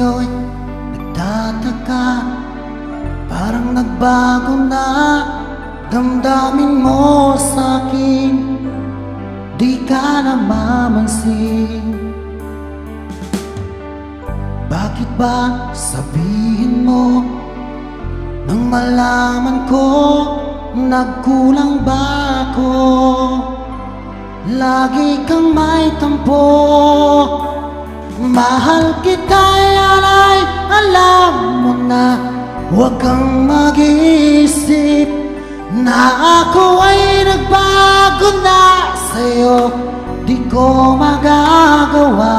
sa'yo'y nagtataka, parang nagbago na damdamin mo sa'kin, di ka na mamansin. Bakit ba sabihin mo nang malaman ko nagkulang ba ako? Lagi kang may tampo, mahal kita'y alay, alam mo na. Huwag kang mag-iisip na ako ay nagbago na sa'yo, di ko magagawa.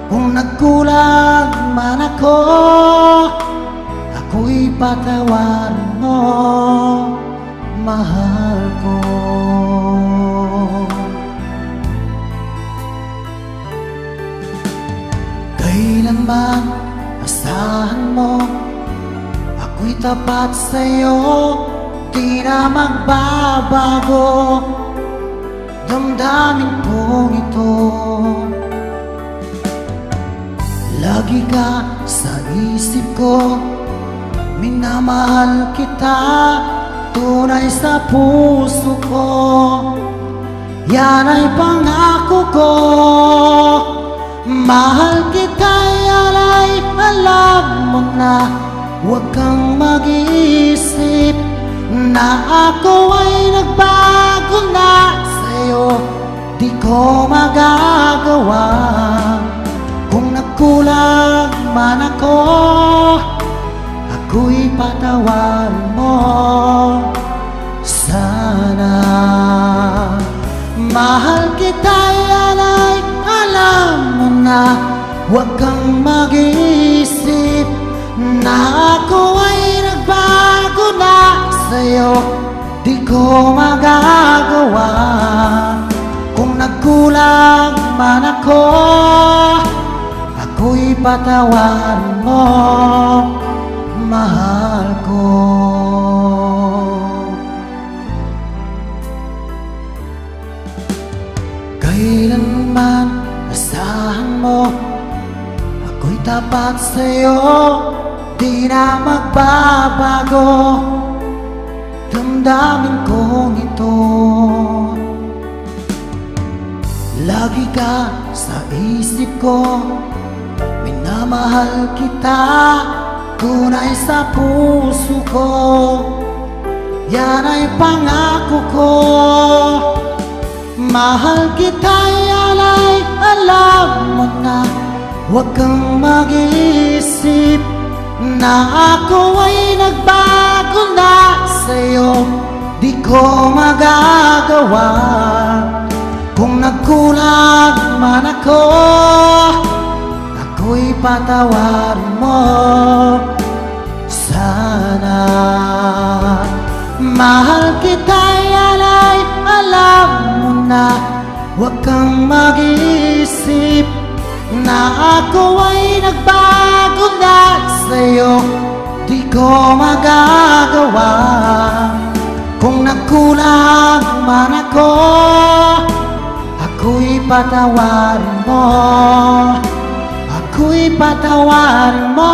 Kung nagkulang man ako, ako'y patawarin mo, mahal ko. Kailanman asahan mo, ako'y tapat sa'yo, di na magbabago damdamin kong ito. Lagi ka sa isip ko, minamahal kita, tunay sa puso ko, yan ay pangako ko. Mahal kita'y alay, alam mo na. Huwag kang mag-iisip na ako ay nagbago na sa'yo, di ko magagawa. Kung nagkulang man ako, ako'y patawarin mo sana. Mahal kita'y alay, alam mo na. Huwag kang mag-iisip na ako ay nagbago na sa'yo, di ko magagawa. Kung nagkulang man ako, ako'y patawarin mo, mahal ko. Kailanman asahan mo, ako'y tapat sa'yo, di na magbabago damdamin kong ito. Lagi ka sa isip ko, minamahal kita, tunay sa puso ko, yan ay pangako ko. Mahal kita'y alay, alam mo na. Huwag kang mag-iisip na ako ay nagbago na sa'yo, di ko magagawa. Kung nagkulang man ako, ako'y patawarin mo sana. Mahal kita'y alay, alam mo na. Huwag kang mag-iisip na ako ay nagbago na sa'yo, di ko magagawa. Kung nagkulang man ako, ako'y patawarin mo, ako'y patawarin mo.